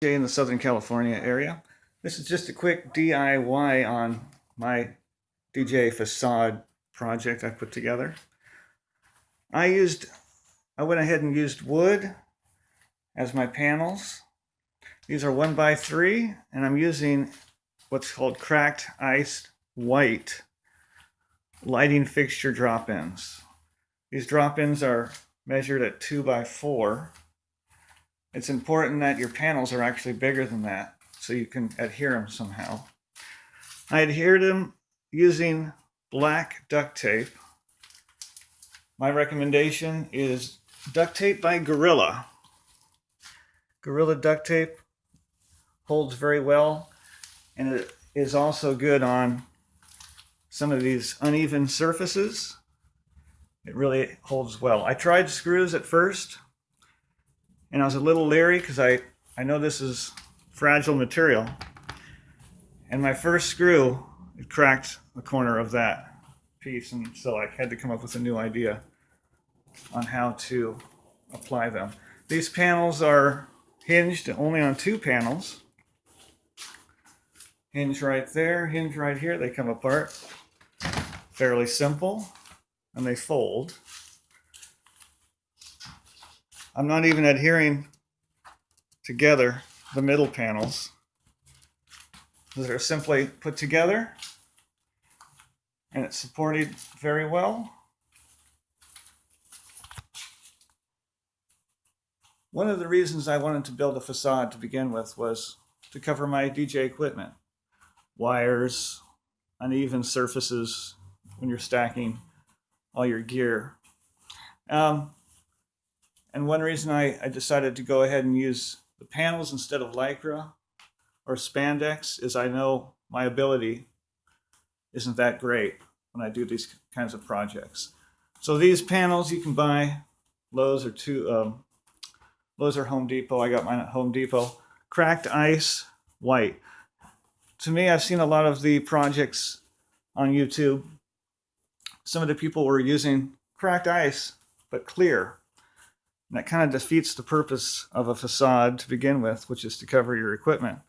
In the Southern California area. This is just a quick DIY on my DJ facade project I put together. I used I went ahead and used wood as my panels. These are 1x3 and I'm using what's called cracked ice white lighting fixture drop-ins. These drop-ins are measured at 2x4. It's important that your panels are actually bigger than that so you can adhere them somehow. I adhered them using black duct tape. My recommendation is duct tape by Gorilla. Gorilla duct tape holds very well, and it is also good on some of these uneven surfaces. It really holds well. I tried screws at first, and I was a little leery because I know this is fragile material. And my first screw, it cracked the corner of that piece, and so I had to come up with a new idea on how to apply them. These panels are hinged only on 2 panels. Hinge right there, hinge right here. They come apart. Fairly simple, and they fold. I'm not even adhering together the middle panels. They're simply put together, and it's supported very well. One of the reasons I wanted to build a facade to begin with was to cover my DJ equipment. Wires, uneven surfaces when you're stacking all your gear. And one reason I decided to go ahead and use the panels instead of Lycra or spandex is I know my ability isn't that great when I do these kinds of projects. So these panels you can buy Lowe's or Home Depot. I got mine at Home Depot. Cracked ice white. To me, I've seen a lot of the projects on YouTube. Some of the people were using cracked ice, but clear. And that kind of defeats the purpose of a facade to begin with, which is to cover your equipment.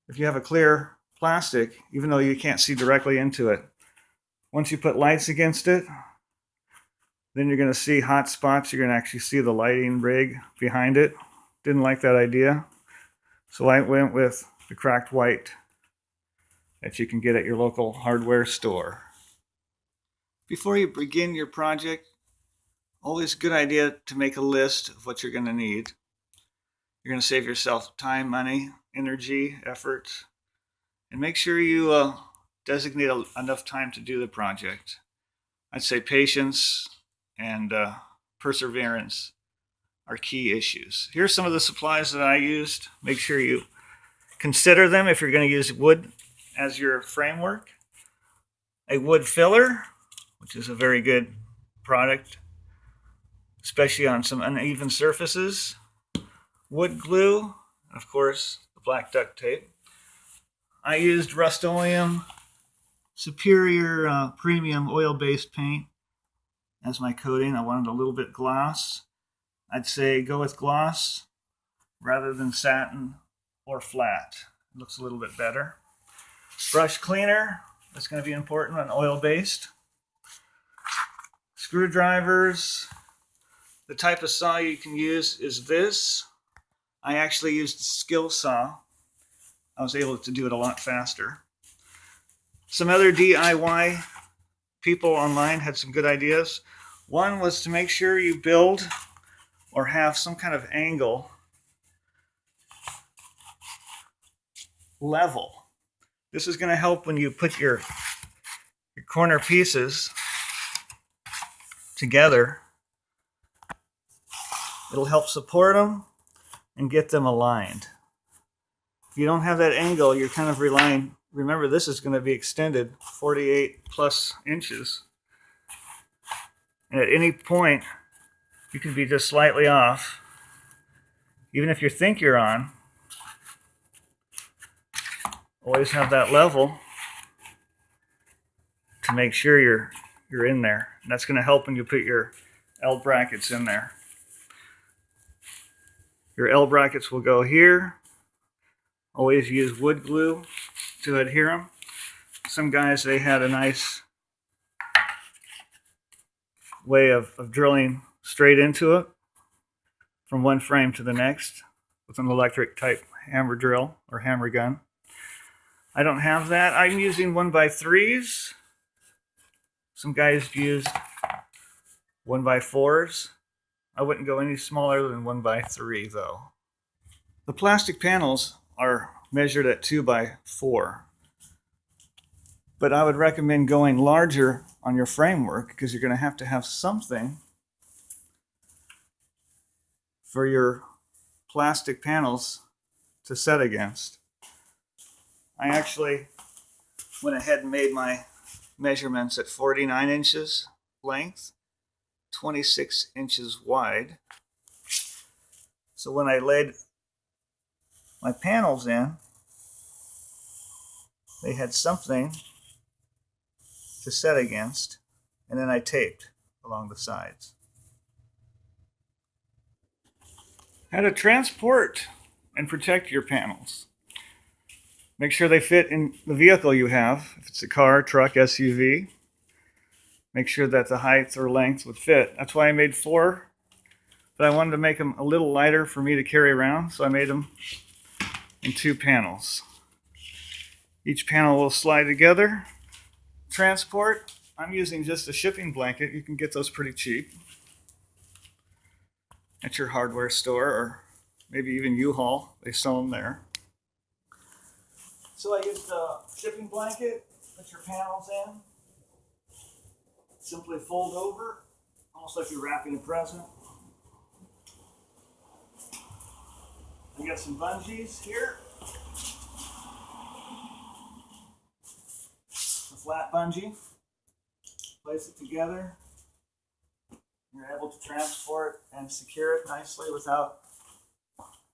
If you have a clear plastic, even though you can't see directly into it, once you put lights against it, then you're going to see hot spots. You're going to actually see the lighting rig behind it. Didn't like that idea. So I went with the cracked white that you can get at your local hardware store. Before you begin your project, always a good idea to make a list of what you're going to need. You're going to save yourself time, money, energy, effort, and make sure you designate enough time to do the project. I'd say patience and perseverance are key issues. Here's some of the supplies that I used. Make sure you consider them if you're going to use wood as your framework. A wood filler, which is a very good product, especially on some uneven surfaces. Wood glue, of course, the black duct tape. I used Rust-Oleum Superior Premium Oil-Based Paint as my coating. I wanted a little bit gloss. I'd say go with gloss rather than satin or flat. It looks a little bit better. Brush cleaner, that's going to be important on oil-based. Screwdrivers. The type of saw you can use is this. I actually used a skill saw. I was able to do it a lot faster. Some other DIY people online had some good ideas. One was to make sure you build or have some kind of angle level. This is going to help when you put your corner pieces together. It'll help support them and get them aligned. If you don't have that angle, you're kind of relying. Remember, this is going to be extended 48 plus inches. And at any point, you can be just slightly off. Even if you think you're on, always have that level to make sure you're in there. And that's going to help when you put your L brackets in there. Your L brackets will go here, Always use wood glue to adhere them. Some guys, they had a nice way of drilling straight into it from one frame to the next with an electric type hammer drill or hammer gun. I don't have that. I'm using 1x3s. Some guys use 1x4s. I wouldn't go any smaller than 1x3 though. The plastic panels are measured at 2x4. But I would recommend going larger on your framework because you're going to have something for your plastic panels to set against. I actually went ahead and made my measurements at 49 inches length, 26 inches wide. So when I laid my panels in, they had something to set against, and then I taped along the sides. How to transport and protect your panels. Make sure they fit in the vehicle you have. If it's a car, truck, SUV, make sure that the height or length would fit. That's why I made 4, but I wanted to make them a little lighter for me to carry around, so I made them in 2 panels. Each panel will slide together. Transport, I'm using just a shipping blanket. You can get those pretty cheap at your hardware store or maybe even U-Haul. They sell them there. So I used a shipping blanket, put your panels in, simply fold over, almost like you're wrapping a present. I got some bungees here. A flat bungee. Place it together. You're able to transport and secure it nicely without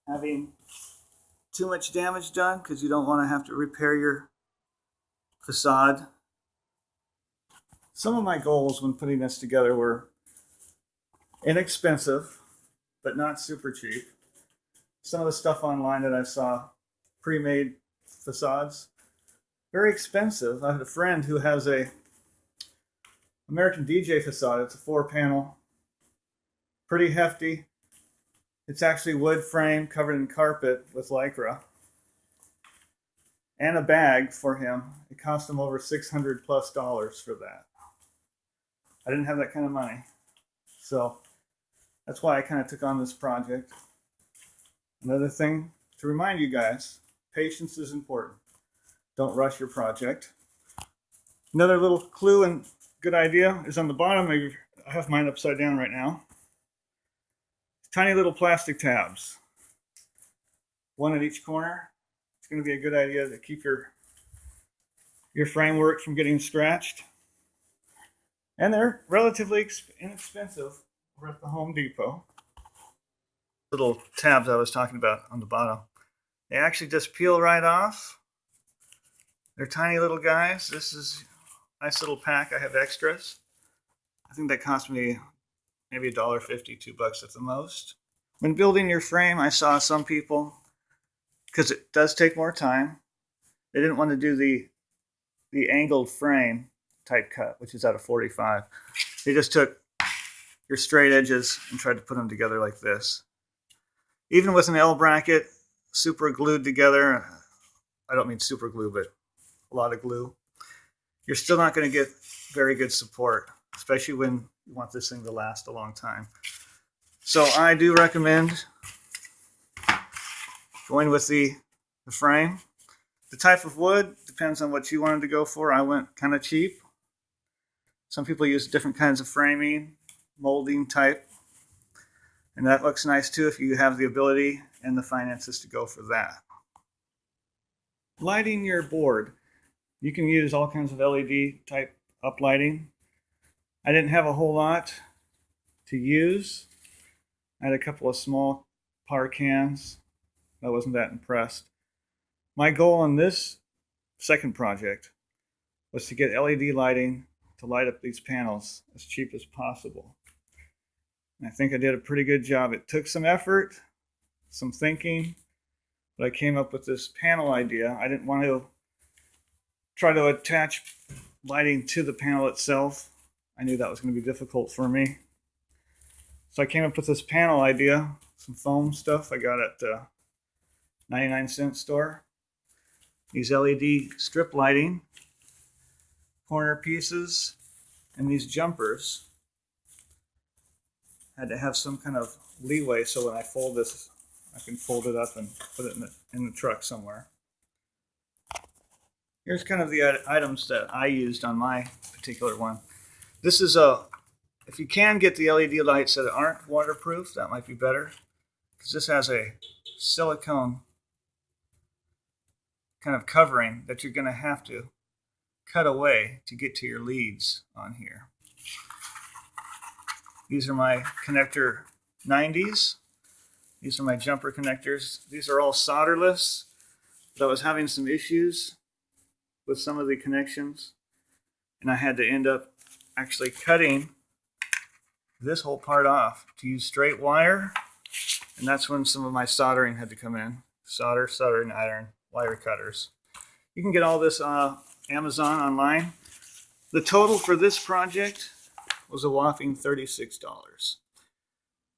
having too much damage done, because you don't want to have to repair your facade. Some of my goals when putting this together were inexpensive, but not super cheap. Some of the stuff online that I saw, pre-made facades, very expensive. I had a friend who has a American DJ facade. It's a 4-panel, pretty hefty. It's actually wood frame covered in carpet with Lycra. And a bag for him. It cost him over $600+ for that. I didn't have that kind of money. So that's why I kind of took on this project. Another thing to remind you guys, patience is important. Don't rush your project. Another little clue and good idea is on the bottom. I have mine upside down right now. Tiny little plastic tabs. One at each corner. It's going to be a good idea to keep your framework from getting scratched. And they're relatively inexpensive. We're at the Home Depot. Little tabs I was talking about on the bottom. They actually just peel right off. They're tiny little guys. This is a nice little pack. I have extras. I think that cost me maybe $1.50, $2 at the most. When building your frame, I saw some people, because it does take more time, they didn't want to do the angled frame type cut, which is out of 45. They just took your straight edges and tried to put them together like this. Even with an L bracket, super glued together, I don't mean super glue, but a lot of glue, you're still not going to get very good support, especially when you want this thing to last a long time. So I do recommend going with the frame. The type of wood depends on what you wanted to go for. I went kind of cheap. Some people use different kinds of framing, molding type, and that looks nice too if you have the ability and the finances to go for that. Lighting your board. You can use all kinds of LED type uplighting. I didn't have a whole lot to use. I had a couple of small par cans. I wasn't that impressed. My goal on this second project was to get LED lighting to light up these panels as cheap as possible. And I think I did a pretty good job. It took some effort, some thinking, But I came up with this panel idea. I didn't want to try to attach lighting to the panel itself. I knew that was going to be difficult for me. So I came up with this panel idea, some foam stuff I got at the 99-cent store. These LED strip lighting, corner pieces, and these jumpers. Had to have some kind of leeway so when I fold this, I can fold it up and put it in the truck somewhere. Here's kind of the items that I used on my particular one. This is if you can get the LED lights that aren't waterproof, that might be better, because this has a silicone kind of covering that you're going to have to cut away to get to your leads on here. These are my connector 90s. These are my jumper connectors. These are all solderless, but I was having some issues with some of the connections, and I had to end up actually cutting this whole part off to use straight wire, and that's when some of my soldering had to come in. Solder, soldering iron, wire cutters. You can get all this on Amazon online. The total for this project was a whopping $36.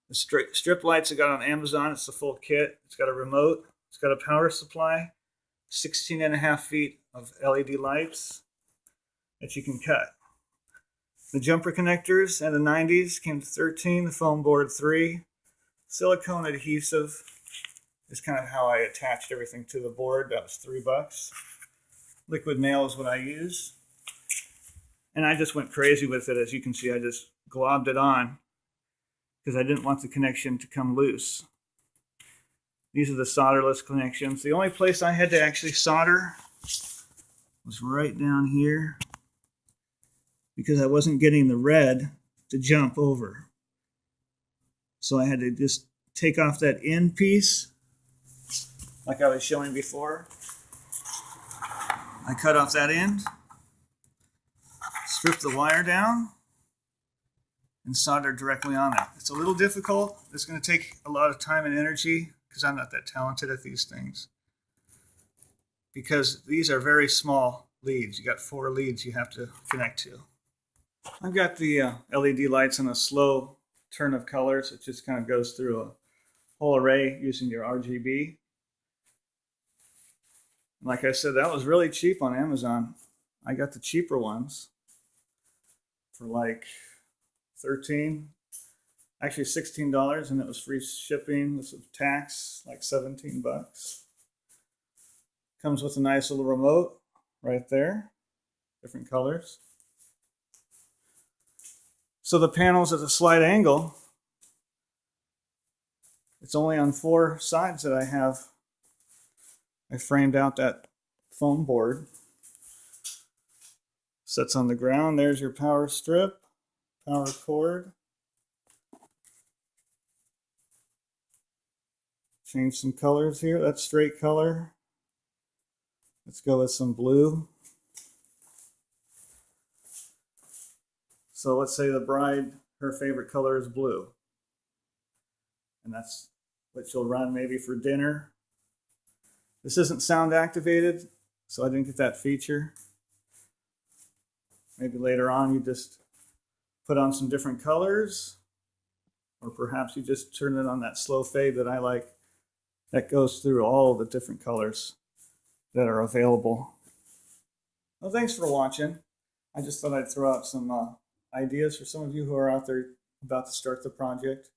The strip lights I got on Amazon, it's the full kit. It's got a remote, it's got a power supply, 16.5 feet of LED lights that you can cut. The jumper connectors and the 90s came to 13, the foam board 3. Silicone adhesive is kind of how I attached everything to the board. That was $3. Liquid nail is what I use. And I just went crazy with it. As you can see, I just globbed it on because I didn't want the connection to come loose. These are the solderless connections. The only place I had to actually solder was right down here because I wasn't getting the red to jump over. So I had to just take off that end piece like I was showing before. I cut off that end, strip the wire down, and solder directly on it. It's a little difficult. It's going to take a lot of time and energy because I'm not that talented at these things. Because these are very small leads. You got 4 leads you have to connect to. I've got the LED lights on a slow turn of colors. It just kind of goes through a whole array using your RGB. Like I said, that was really cheap on Amazon. I got the cheaper ones for like $13, actually $16, and it was free shipping with tax, like $17. Comes with a nice little remote right there, different colors. So the panel's at a slight angle. It's only on 4 sides that I framed out that foam board. Sets on the ground. There's your power strip, power cord. Change some colors here. That's straight color. Let's go with some blue. So let's say the bride, her favorite color is blue. And that's what she'll run maybe for dinner. This isn't sound activated, so I didn't get that feature. Maybe later on you just put on some different colors, or perhaps you just turn it on that slow fade that I like, that goes through all the different colors that are available. Well, thanks for watching. I just thought I'd throw out some ideas for some of you who are out there about to start the project.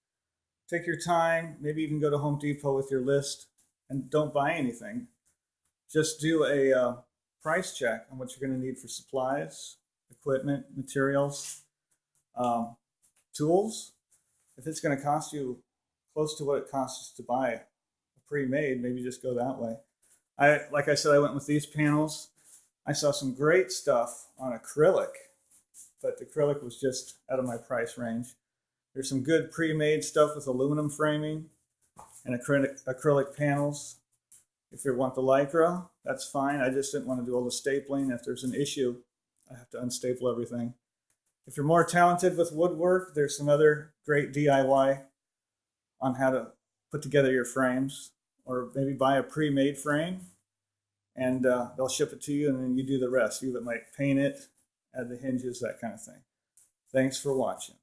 Take your time, maybe even go to Home Depot with your list, and don't buy anything. Just do a price check on what you're going to need for supplies, equipment, materials, tools. If it's going to cost you close to what it costs to buy a pre-made, maybe just go that way. Like I said, I went with these panels. I saw some great stuff on acrylic, but the acrylic was just out of my price range. There's some good pre-made stuff with aluminum framing and acrylic panels. If you want the Lycra, that's fine. I just didn't want to do all the stapling. If there's an issue, I have to unstaple everything. If you're more talented with woodwork, there's some other great DIY on how to put together your frames or maybe buy a pre-made frame, and they'll ship it to you, and then you do the rest. You might paint it, add the hinges, that kind of thing. Thanks for watching.